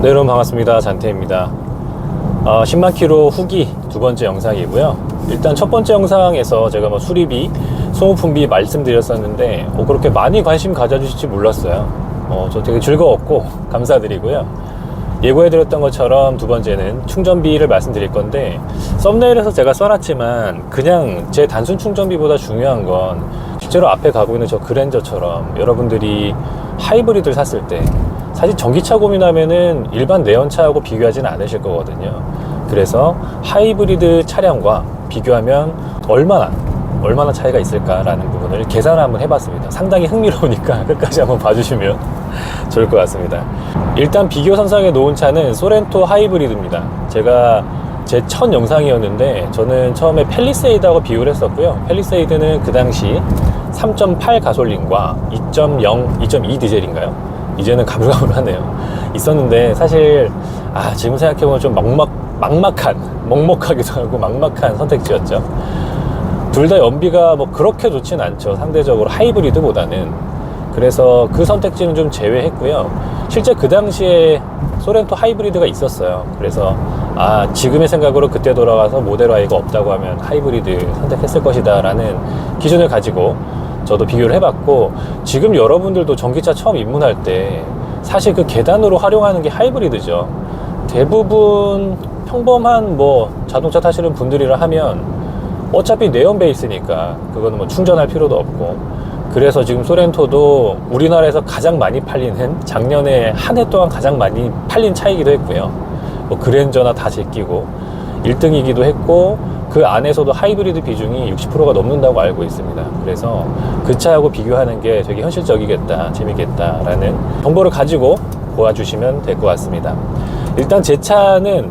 네, 여러분 반갑습니다. 잔태입니다. 10만 킬로 후기 두 번째 영상이고요. 일단 첫 번째 영상에서 제가 수리비, 소모품비 말씀드렸었는데 그렇게 많이 관심 가져주실지 몰랐어요. 저 되게 즐거웠고 감사드리고요. 예고해드렸던 것처럼 두 번째는 충전비를 말씀드릴 건데, 썸네일에서 제가 써놨지만 그냥 제 단순 충전비보다 중요한 건 실제로 앞에 가고 있는 저 그랜저처럼 여러분들이 하이브리드를 샀을 때 사실 전기차 고민하면은 일반 내연차하고 비교하지는 않으실 거거든요. 그래서 하이브리드 차량과 비교하면 얼마나 차이가 있을까라는 부분을 계산을 한번 해봤습니다. 상당히 흥미로우니까 끝까지 한번 봐주시면 좋을 것 같습니다. 일단 비교 선상에 놓은 차는 소렌토 하이브리드입니다. 제가 제 첫 영상이었는데 저는 처음에 팰리세이드하고 비교를 했었고요. 팰리세이드는 그 당시 3.8 가솔린과 2.0, 2.2 디젤인가요? 이제는 가물가물하네요. 있었는데 사실 지금 생각해보면 좀 먹먹하기도 하고 막막한 선택지였죠. 둘 다 연비가 그렇게 좋진 않죠. 상대적으로 하이브리드보다는. 그래서 그 선택지는 좀 제외했고요. 실제 그 당시에 소렌토 하이브리드가 있었어요. 그래서 지금의 생각으로 그때 돌아가서 모델 Y가 없다고 하면 하이브리드 선택했을 것이다 라는 기준을 가지고 저도 비교를 해봤고, 지금 여러분들도 전기차 처음 입문할 때 사실 그 계단으로 활용하는 게 하이브리드죠. 대부분 평범한 자동차 타시는 분들이라 하면 어차피 내연 베이스니까 그거는 충전할 필요도 없고, 그래서 지금 소렌토도 우리나라에서 가장 많이 팔리는, 작년에 한 해 동안 가장 많이 팔린 차이기도 했고요. 그랜저나 다 제끼고 1등이기도 했고, 그 안에서도 하이브리드 비중이 60%가 넘는다고 알고 있습니다. 그래서 그 차하고 비교하는 게 되게 현실적이겠다, 재밌겠다라는 정보를 가지고 보아주시면 될 것 같습니다. 일단 제 차는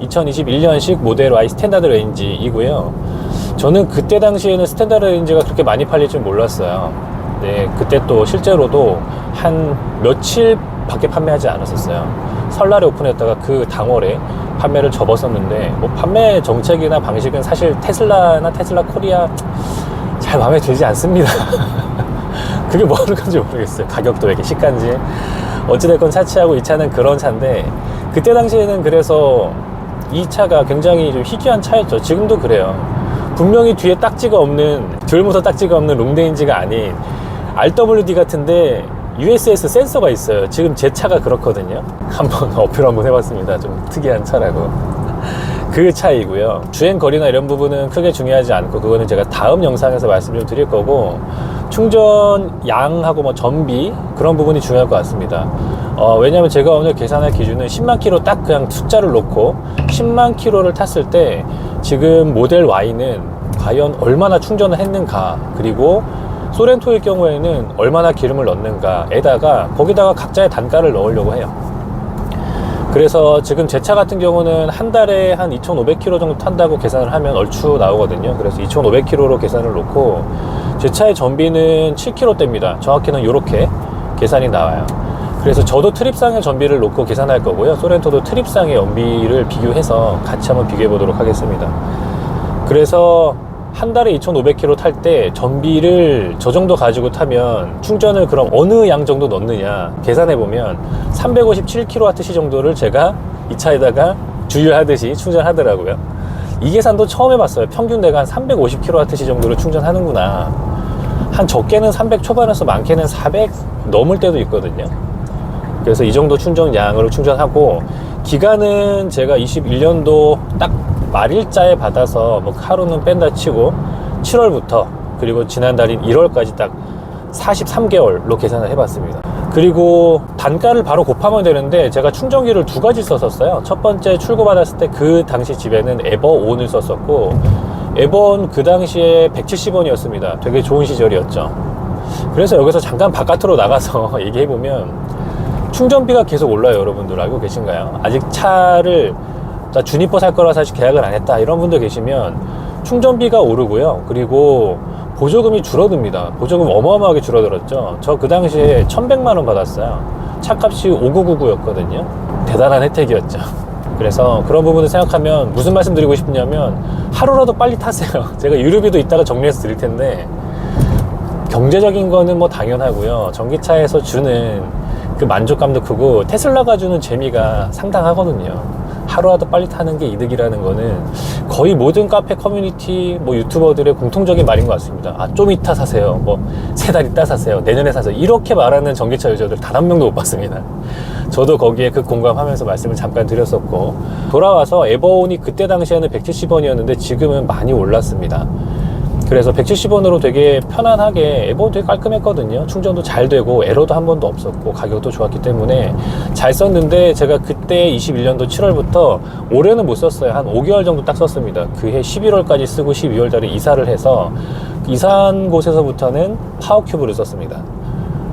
2021년식 모델 Y 스탠다드 레인지이고요. 저는 그때 당시에는 스탠다드 레인지가 그렇게 많이 팔릴 줄 몰랐어요. 네, 그때 또 실제로도 한 며칠 밖에 판매하지 않았었어요. 설날에 오픈했다가 그 당월에 판매를 접었었는데, 판매 정책이나 방식은 사실 테슬라나 테슬라 코리아 잘 마음에 들지 않습니다. 그게 뭐 하는 건지 모르겠어요. 가격도 왜 이렇게 시간지. 어찌됐건 차치하고 이 차는 그런 차인데, 그때 당시에는 그래서 이 차가 굉장히 좀 희귀한 차였죠. 지금도 그래요. 분명히 뒤에 딱지가 없는, 듀얼모터 딱지가 없는 롱레인지가 아닌 RWD 같은데 USS 센서가 있어요. 지금 제 차가 그렇거든요. 한번 어필 한번 해봤습니다. 좀 특이한 차라고. 그 차이고요. 주행 거리나 이런 부분은 크게 중요하지 않고, 그거는 제가 다음 영상에서 말씀 좀 드릴 거고, 충전 양하고 전비 그런 부분이 중요할 것 같습니다. 왜냐면 제가 오늘 계산할 기준은 10만 킬로 딱 그냥 숫자를 놓고 10만 킬로를 탔을 때 지금 모델 Y는 과연 얼마나 충전을 했는가, 그리고 소렌토일 경우에는 얼마나 기름을 넣는가에다가 거기다가 각자의 단가를 넣으려고 해요. 그래서 지금 제 차 같은 경우는 한 달에 한 2,500km 정도 탄다고 계산을 하면 얼추 나오거든요. 그래서 2,500km로 계산을 놓고, 제 차의 전비는 7km대입니다. 정확히는 이렇게 계산이 나와요. 그래서 저도 트립상의 전비를 놓고 계산할 거고요. 소렌토도 트립상의 연비를 비교해서 같이 한번 비교해 보도록 하겠습니다. 그래서 한 달에 2,500km 탈 때 전비를 저 정도 가지고 타면 충전을 그럼 어느 양 정도 넣느냐 계산해 보면 357kWh 정도를 제가 이 차에다가 주유하듯이 충전하더라고요. 이 계산도 처음 해봤어요. 평균 내가 한 350kWh 정도를 충전하는구나. 한 적게는 300 초반에서 많게는 400 넘을 때도 있거든요. 그래서 이 정도 충전량으로 충전하고, 기간은 제가 21년도 딱 말일자에 받아서 하루는 뺀다 치고 7월부터 그리고 지난달인 1월까지 딱 43개월로 계산을 해봤습니다. 그리고 단가를 바로 곱하면 되는데, 제가 충전기를 두 가지 썼었어요. 첫 번째 출고받았을 때 그 당시 집에는 에버온을 썼었고, 에버온 그 당시에 170원이었습니다. 되게 좋은 시절이었죠. 그래서 여기서 잠깐 바깥으로 나가서 얘기해보면 충전비가 계속 올라요. 여러분들 알고 계신가요? 아직 차를 나 주니퍼 살 거라 사실 계약을 안 했다 이런 분들 계시면 충전비가 오르고요. 그리고 보조금이 줄어듭니다. 보조금 어마어마하게 줄어들었죠. 저 그 당시에 1,100만원 받았어요. 차값이 5999였거든요. 대단한 혜택이었죠. 그래서 그런 부분을 생각하면 무슨 말씀 드리고 싶냐면, 하루라도 빨리 타세요. 제가 유류비도 이따가 정리해서 드릴 텐데, 경제적인 거는 당연하고요. 전기차에서 주는 그 만족감도 크고 테슬라가 주는 재미가 상당하거든요. 하루라도 빨리 타는 게 이득이라는 거는 거의 모든 카페 커뮤니티 뭐 유튜버들의 공통적인 말인 것 같습니다. 아, 좀 이따 사세요. 뭐 3달 있다 사세요. 내년에 사세요. 이렇게 말하는 전기차 유저들 단 한 명도 못 봤습니다. 저도 거기에 그 공감하면서 말씀을 잠깐 드렸었고, 돌아와서 에버온이 그때 당시에는 170원이었는데 지금은 많이 올랐습니다. 그래서 170원으로 되게 편안하게, 에버온 되게 깔끔했거든요. 충전도 잘 되고 에러도 한 번도 없었고 가격도 좋았기 때문에 잘 썼는데, 제가 그때 21년도 7월부터 올해는 못 썼어요. 한 5개월 정도 딱 썼습니다. 그해 11월까지 쓰고 12월 달에 이사를 해서, 이사한 곳에서부터는 파워큐브를 썼습니다.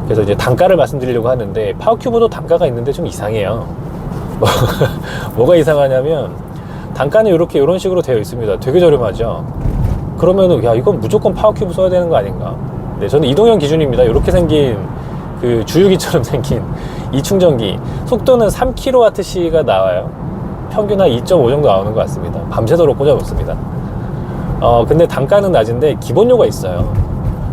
그래서 이제 단가를 말씀드리려고 하는데, 파워큐브도 단가가 있는데 좀 이상해요. 뭐가 이상하냐면, 단가는 이런 식으로 되어 있습니다. 되게 저렴하죠. 그러면은, 야, 이건 무조건 파워큐브 써야 되는 거 아닌가? 네, 저는 이동형 기준입니다. 이렇게 생긴 그 주유기처럼 생긴 이 충전기, 속도는 3kWh가 나와요. 평균 한 2.5 정도 나오는 것 같습니다. 밤새도록 꽂아놓습니다. 근데 단가는 낮은데 기본료가 있어요.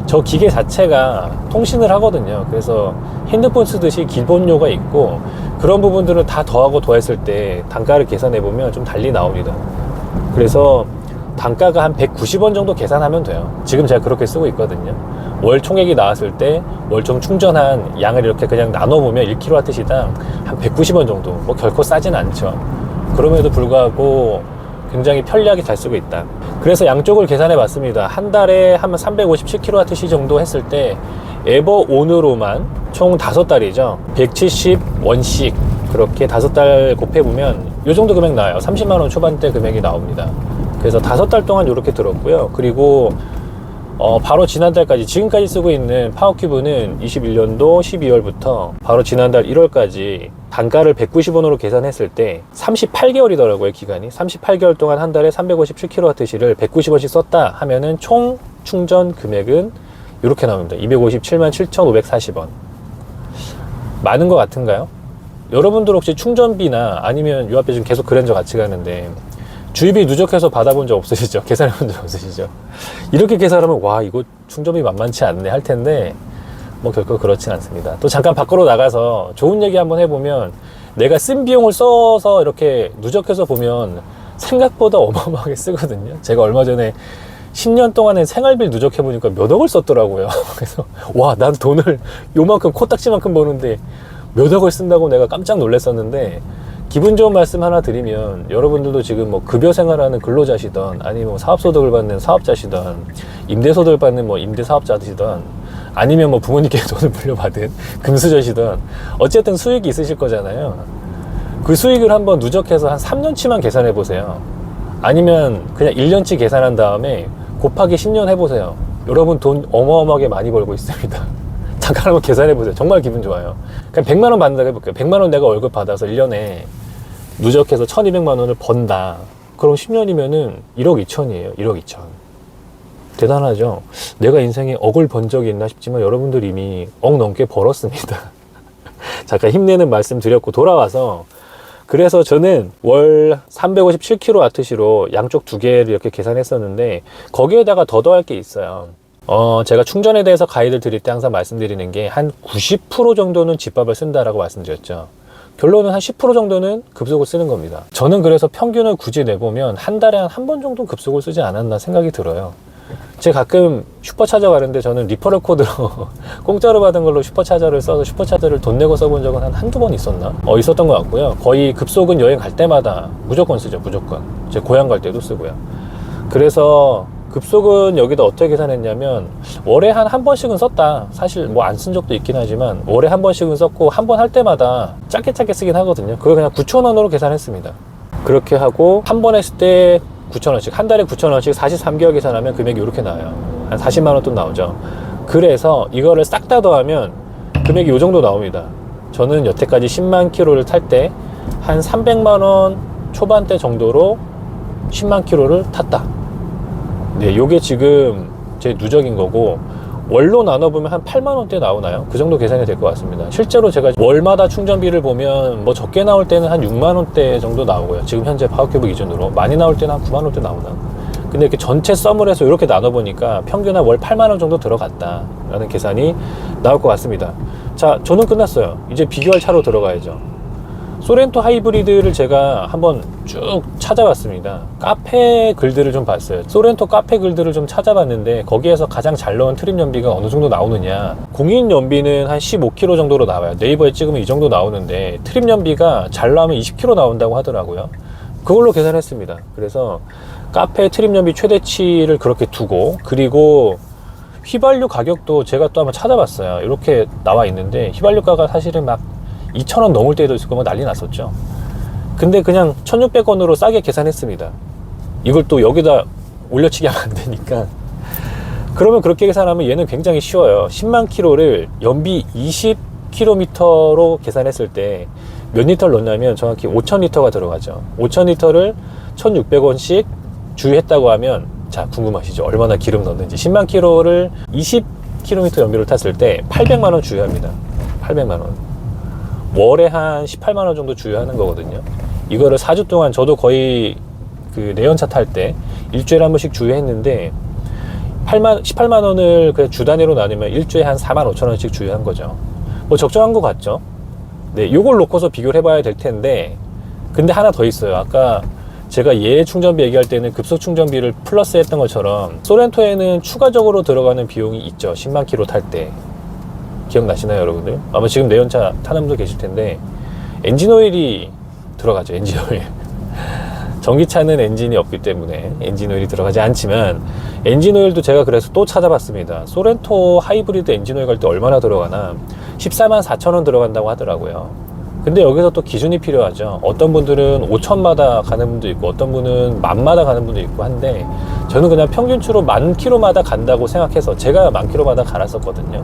저 기계 자체가 통신을 하거든요. 그래서 핸드폰 쓰듯이 기본료가 있고, 그런 부분들은 다 더하고 더했을 때 단가를 계산해 보면 좀 달리 나옵니다. 그래서 단가가 한 190원 정도 계산하면 돼요. 지금 제가 그렇게 쓰고 있거든요. 월 총액이 나왔을 때 월총 충전한 양을 이렇게 그냥 나눠보면 1kWh당 한 190원 정도, 뭐 결코 싸진 않죠. 그럼에도 불구하고 굉장히 편리하게 잘 쓰고 있다. 그래서 양쪽을 계산해 봤습니다. 한 달에 한 357kWh 정도 했을 때 에버온으로만 총 5달이죠. 170원씩 그렇게 5달 곱해보면 이 정도 금액 나와요. 30만원 초반대 금액이 나옵니다. 그래서 5달 동안 이렇게 들었고요. 그리고 바로 지난달까지, 지금까지 쓰고 있는 파워큐브는 21년도 12월부터 바로 지난달 1월까지 단가를 190원으로 계산했을 때 38개월이더라고요, 기간이. 38개월 동안 한 달에 357kWh를 190원씩 썼다 하면은 총 충전 금액은 이렇게 나옵니다. 257만 7,540원. 많은 것 같은가요? 여러분들 혹시 충전비나, 아니면 요 앞에 지금 계속 그랜저 같이 가는데 주유비 누적해서 받아본 적 없으시죠? 계산해본 적 없으시죠? 이렇게 계산하면, 와, 이거 충전비 만만치 않네 할 텐데, 뭐 결코 그렇진 않습니다. 또 잠깐 밖으로 나가서 좋은 얘기 한번 해보면, 내가 쓴 비용을 써서 이렇게 누적해서 보면 생각보다 어마어마하게 쓰거든요. 제가 얼마 전에 10년 동안에 생활비 누적해보니까 몇 억을 썼더라고요. 그래서 와, 난 돈을 요만큼, 코딱지만큼 버는데 몇 억을 쓴다고 내가 깜짝 놀랐었는데, 기분 좋은 말씀 하나 드리면, 여러분들도 지금 뭐 급여 생활하는 근로자시던, 아니면 뭐 사업소득을 받는 사업자시던, 임대소득을 받는 뭐 임대사업자시던, 아니면 뭐 부모님께 돈을 물려받은 금수저시던, 어쨌든 수익이 있으실 거잖아요. 그 수익을 한번 누적해서 한 3년치만 계산해 보세요. 아니면 그냥 1년치 계산한 다음에 곱하기 10년 해보세요. 여러분 돈 어마어마하게 많이 벌고 있습니다. 잠깐 한번 계산해 보세요. 정말 기분 좋아요. 그냥 100만 원 받는다고 해볼게요. 100만 원 내가 월급 받아서 1년에 누적해서 1200만 원을 번다. 그럼 10년이면은 1억 2천이에요. 1억 2천. 대단하죠? 내가 인생에 억을 번 적이 있나 싶지만 여러분들 이미 억 넘게 벌었습니다. 잠깐 힘내는 말씀 드렸고 돌아와서, 그래서 저는 월 357kWh로 양쪽 두 개를 이렇게 계산했었는데, 거기에다가 더 더할 게 있어요. 제가 충전에 대해서 가이드를 드릴 때 항상 말씀드리는 게, 한 90% 정도는 집밥을 쓴다라고 말씀드렸죠. 결론은 한 10% 정도는 급속을 쓰는 겁니다. 저는 그래서 평균을 굳이 내보면 한 달에 한 번 정도 급속을 쓰지 않았나 생각이 들어요. 제가 가끔 슈퍼차저 가는데, 저는 리퍼럴 코드로 공짜로 받은 걸로 슈퍼차저를 써서 슈퍼차저를 돈 내고 써본 적은 한 한두 번 있었나? 있었던 것 같고요. 거의 급속은 여행 갈 때마다 무조건 쓰죠. 무조건. 제 고향 갈 때도 쓰고요. 그래서 급속은 여기다 어떻게 계산했냐면, 월에 한 번씩은 썼다. 사실 뭐 안 쓴 적도 있긴 하지만 월에 한 번씩은 썼고, 한 번 할 때마다 짧게 쓰긴 하거든요. 그걸 그냥 9,000원으로 계산했습니다. 그렇게 하고 한 번 했을 때 9,000원씩, 한 달에 9,000원씩 43개월 계산하면 금액이 이렇게 나와요. 한 40만 원 돈 나오죠. 그래서 이거를 싹 다 더하면 금액이 이 정도 나옵니다. 저는 여태까지 10만 킬로를 탈 때 한 300만 원 초반대 정도로 10만 킬로를 탔다. 네, 요게 지금 제 누적인 거고, 월로 나눠보면 한 8만 원대 나오나요? 그 정도 계산이 될 것 같습니다. 실제로 제가 월마다 충전비를 보면 뭐 적게 나올 때는 한 6만 원대 정도 나오고요. 지금 현재 파워큐브 기준으로 많이 나올 때는 한 9만 원대 나오나? 근데 이렇게 전체 썸을 해서 이렇게 나눠보니까 평균 한 월 8만 원 정도 들어갔다 라는 계산이 나올 것 같습니다. 자, 저는 끝났어요. 이제 비교할 차로 들어가야죠. 소렌토 하이브리드를 제가 한번 쭉 찾아봤습니다. 카페 글들을 좀 봤어요. 소렌토 카페 글들을 좀 찾아봤는데 거기에서 가장 잘 나온 트림 연비가 어느 정도 나오느냐, 공인 연비는 한 15km 정도로 나와요. 네이버에 찍으면 이 정도 나오는데 트림 연비가 잘 나오면 20km 나온다고 하더라고요. 그걸로 계산했습니다. 그래서 카페 트림 연비 최대치를 그렇게 두고, 그리고 휘발유 가격도 제가 또 한번 찾아봤어요. 이렇게 나와 있는데 휘발유가가 사실은 막 2,000원 넘을 때도 있을 거면 난리 났었죠. 근데 그냥 1,600원으로 싸게 계산했습니다. 이걸 또 여기다 올려치기 하면 안 되니까. 그러면 그렇게 계산하면 얘는 굉장히 쉬워요. 10만 킬로를 연비 20km로 계산했을 때 몇 리터를 넣냐면 정확히 5,000리터가 들어가죠. 5,000리터를 1,600원씩 주유했다고 하면, 자, 궁금하시죠? 얼마나 기름 넣는지. 10만 킬로를 20km 연비를 탔을 때 800만 원 주유합니다. 800만 원. 월에 한 18만 원 정도 주유하는 거거든요. 이거를 4주 동안 저도 거의 그 내연차 탈 때 일주일에 한 번씩 주유했는데 18만 원을 그냥 주 단위로 나누면 일주일에 한 4만 5천 원씩 주유한 거죠. 뭐 적정한 것 같죠? 네, 요걸 놓고서 비교를 해봐야 될 텐데, 근데 하나 더 있어요. 아까 제가 얘 충전비 얘기할 때는 급속 충전비를 플러스 했던 것처럼 소렌토에는 추가적으로 들어가는 비용이 있죠. 10만 킬로 탈 때. 기억나시나요, 여러분들? 아마 지금 내연차 타는 분도 계실 텐데 엔진 오일이 들어가죠. 엔진 오일. 전기차는 엔진이 없기 때문에 엔진 오일이 들어가지 않지만, 엔진 오일도 제가 그래서 또 찾아봤습니다. 소렌토 하이브리드 엔진 오일 갈 때 얼마나 들어가나 14만 4천 원 들어간다고 하더라고요. 근데 여기서 또 기준이 필요하죠. 어떤 분들은 5천마다 가는 분도 있고 어떤 분은 만마다 가는 분도 있고 한데, 저는 그냥 평균치로 10,000km마다 간다고 생각해서 제가 10,000km마다 갈았었거든요.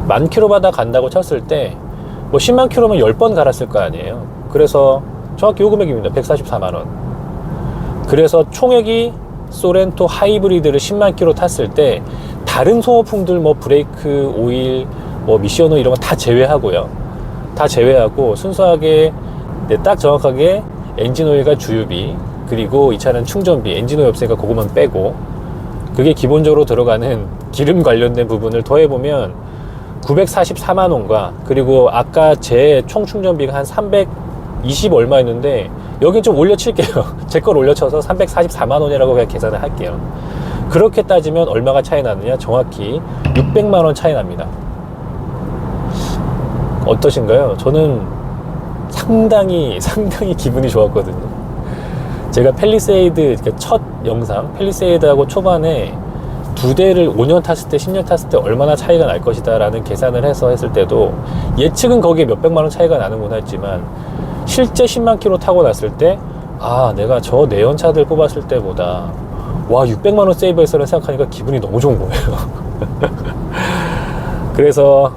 10,000km마다 간다고 쳤을 때 뭐 10만 킬로면 10번 갈았을 거 아니에요. 그래서 정확히 요 금액입니다. 144만 원. 그래서 총액이 소렌토 하이브리드를 10만 킬로 탔을 때 다른 소모품들, 뭐 브레이크 오일, 뭐 미션 오일 이런 거 다 제외하고요. 다 제외하고 순수하게, 네, 딱 정확하게 엔진 오일과 주유비, 그리고 이 차는 충전비, 엔진 오일 없으니까 그것만 빼고, 그게 기본적으로 들어가는 기름 관련된 부분을 더해보면 944만 원과, 그리고 아까 제 총 충전비가 한 320 얼마였는데 여기 좀 올려칠게요. 제 걸 올려쳐서 344만 원이라고 그냥 계산을 할게요. 그렇게 따지면 얼마가 차이 나느냐? 정확히 600만 원 차이 납니다. 어떠신가요? 저는 상당히 기분이 좋았거든요. 제가 팰리세이드, 첫 영상 팰리세이드하고 초반에 두 대를 5년 탔을 때 10년 탔을 때 얼마나 차이가 날 것이다 라는 계산을 해서 했을 때도 예측은 거기에 몇백만 원 차이가 나는구나 했지만, 실제 10만 킬로 타고 났을 때, 아, 내가 저 내연차들 뽑았을 때보다 와, 600만 원 세이브했어라는 생각하니까 기분이 너무 좋은 거예요. 그래서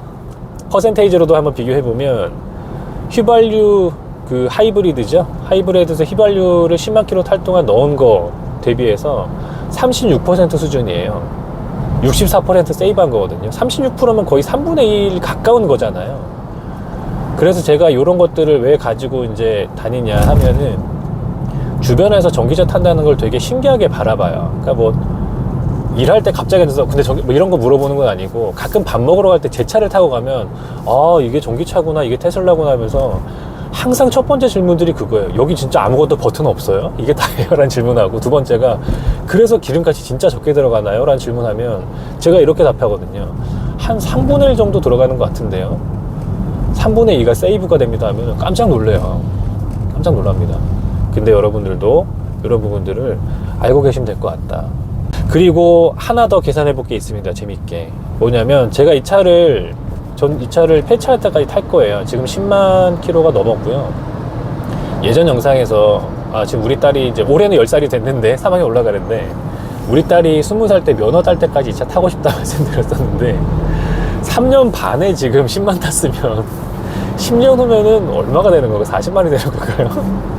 퍼센테이지로도 한번 비교해보면 휘발유 그 하이브리드죠. 하이브리드에서 휘발유를 10만 킬로 탈 동안 넣은 거 대비해서 36% 수준이에요. 64% 세이브한 거거든요. 36%면 거의 3분의 1 가까운 거잖아요. 그래서 제가 이런 것들을 왜 가지고 이제 다니냐 하면은, 주변에서 전기차 탄다는 걸 되게 신기하게 바라봐요. 그러니까 뭐 일할 때 갑자기 앉아서, 근데 뭐 이런 거 물어보는 건 아니고, 가끔 밥 먹으러 갈 때 제 차를 타고 가면, 아, 이게 전기차구나, 이게 테슬라구나 하면서 항상 첫 번째 질문들이 그거예요. 여기 진짜 아무것도 버튼 없어요? 이게 다예요? 라는 질문하고, 두 번째가 그래서 기름값이 진짜 적게 들어가나요? 라는 질문하면 제가 이렇게 답하거든요. 한 3분의 1 정도 들어가는 것 같은데요. 3분의 2가 세이브가 됩니다 하면 깜짝 놀래요. 깜짝 놀랍니다. 근데 여러분들도 이런 부분들을 알고 계시면 될 것 같다. 그리고 하나 더 계산해 볼 게 있습니다. 재밌게. 뭐냐면, 제가 이 차를 폐차할 때까지 탈 거예요. 지금 10만 킬로가 넘었고요. 예전 영상에서, 지금 우리 딸이 이제 올해는 10살이 됐는데 3학년 올라가는데, 우리 딸이 20살 때 면허 딸 때까지 이 차 타고 싶다 말씀드렸었는데, 3년 반에 지금 10만 탔으면 10년 후면은 얼마가 되는 거고, 40만이 되는 건가요?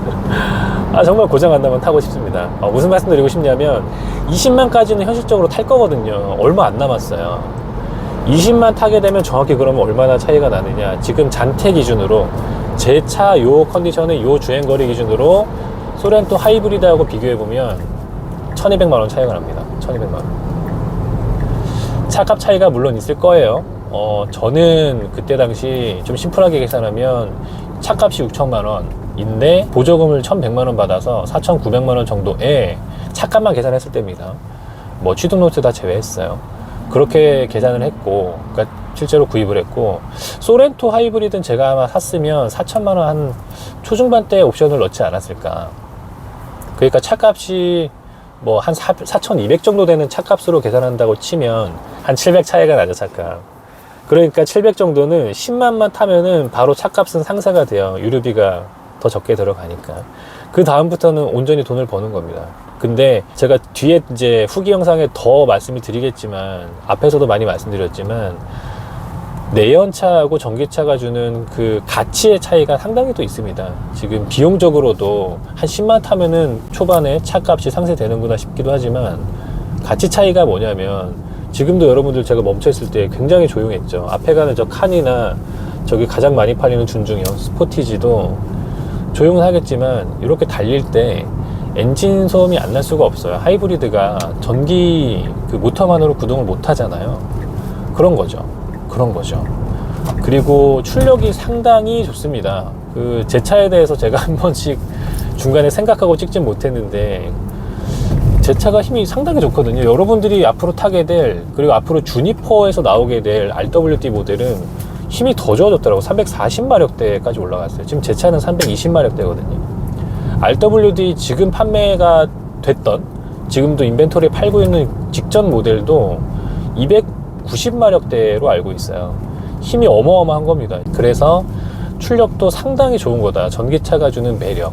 정말 고장 안 나면 타고 싶습니다. 무슨 말씀 드리고 싶냐면, 20만까지는 현실적으로 탈 거거든요. 얼마 안 남았어요. 20만 타게 되면 정확히 그러면 얼마나 차이가 나느냐. 지금 잔태 기준으로, 제 차 요 컨디션의 요 주행거리 기준으로 소렌토 하이브리드하고 비교해보면 1200만 원 차이가 납니다. 1200만 원. 차값 차이가 물론 있을 거예요. 저는 그때 당시 좀 심플하게 계산하면 차값이 6천만 원인데 보조금을 1,100만 원 받아서 4,900만 원 정도의 차값만 계산했을 때입니다. 뭐 취등록세 다 제외했어요. 그렇게 계산을 했고, 그러니까 실제로 구입을 했고, 소렌토 하이브리드는 제가 아마 샀으면 4천만 원 한 초중반대 옵션을 넣지 않았을까. 그러니까 차값이 뭐 한 4,200 정도 되는 차값으로 계산한다고 치면 한 700 차이가 나죠, 차값. 그러니까 700 정도는 10만만 타면은 바로 차값은 상쇄가 돼요. 유류비가 더 적게 들어가니까. 그 다음부터는 온전히 돈을 버는 겁니다. 근데 제가 뒤에 이제 후기 영상에 더 말씀을 드리겠지만, 앞에서도 많이 말씀드렸지만, 내연차하고 전기차가 주는 그 가치의 차이가 상당히 또 있습니다. 지금 비용적으로도 한 10만 타면은 초반에 차값이 상쇄되는구나 싶기도 하지만, 가치 차이가 뭐냐면, 지금도 여러분들 제가 멈춰있을 때 굉장히 조용했죠. 앞에 가는 저 칸이나 저기 가장 많이 팔리는 준중형 스포티지도 조용은 하겠지만, 이렇게 달릴 때 엔진 소음이 안 날 수가 없어요. 하이브리드가 전기 그 모터만으로 구동을 못 하잖아요. 그런 거죠. 그리고 출력이 상당히 좋습니다. 그 제 차에 대해서 제가 한 번씩 중간에 생각하고 찍진 못했는데, 제 차가 힘이 상당히 좋거든요. 여러분들이 앞으로 타게 될, 그리고 앞으로 주니퍼에서 나오게 될 RWD 모델은 힘이 더 좋아졌더라고요. 340마력대까지 올라갔어요. 지금 제 차는 320마력대거든요. RWD 지금 판매가 됐던, 지금도 인벤토리에 팔고 있는 직전 모델도 290마력대로 알고 있어요. 힘이 어마어마한 겁니다. 그래서 출력도 상당히 좋은 거다. 전기차가 주는 매력.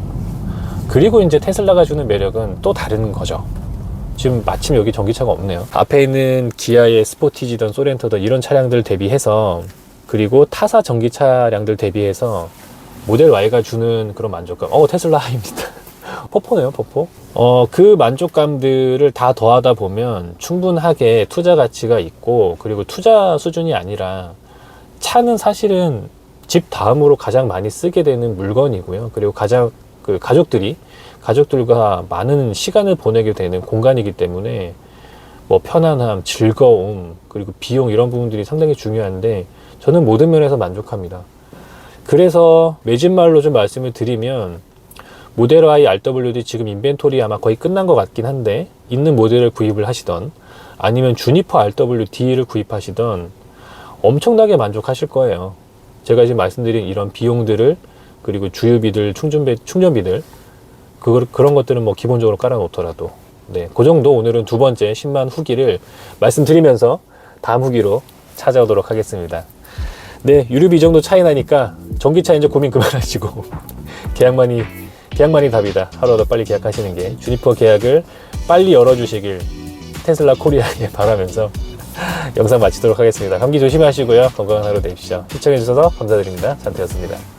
그리고 이제 테슬라가 주는 매력은 또 다른 거죠. 지금 마침 여기 전기차가 없네요. 앞에 있는 기아의 스포티지든 소렌토든 이런 차량들 대비해서, 그리고 타사 전기 차량들 대비해서 모델 Y가 주는 그런 만족감. 테슬라입니다. 포포네요, 포포. 그 만족감들을 다 더하다 보면 충분하게 투자 가치가 있고, 그리고 투자 수준이 아니라 차는 사실은 집 다음으로 가장 많이 쓰게 되는 물건이고요. 그리고 가장 가족들과 많은 시간을 보내게 되는 공간이기 때문에 뭐 편안함, 즐거움, 그리고 비용 이런 부분들이 상당히 중요한데, 저는 모든 면에서 만족합니다. 그래서 매진말로 좀 말씀을 드리면, 모델 Y RWD 지금 인벤토리 아마 거의 끝난 것 같긴 한데, 있는 모델을 구입을 하시던, 아니면 주니퍼 RWD를 구입하시던 엄청나게 만족하실 거예요. 제가 지금 말씀드린 이런 비용들을, 그리고 주유비들, 충전비들, 그런 것들은 뭐 기본적으로 깔아 놓더라도, 네, 그 정도 오늘은 두 번째 10만 후기를 말씀드리면서 다음 후기로 찾아오도록 하겠습니다. 네, 유류비 이 정도 차이 나니까 전기차 이제 고민 그만하시고 계약만이 답이다. 하루라도 빨리 계약하시는 게, 주니퍼 계약을 빨리 열어주시길 테슬라 코리아에 바라면서 영상 마치도록 하겠습니다. 감기 조심하시고요. 건강한 하루 되십시오. 시청해주셔서 감사드립니다. 잔태였습니다.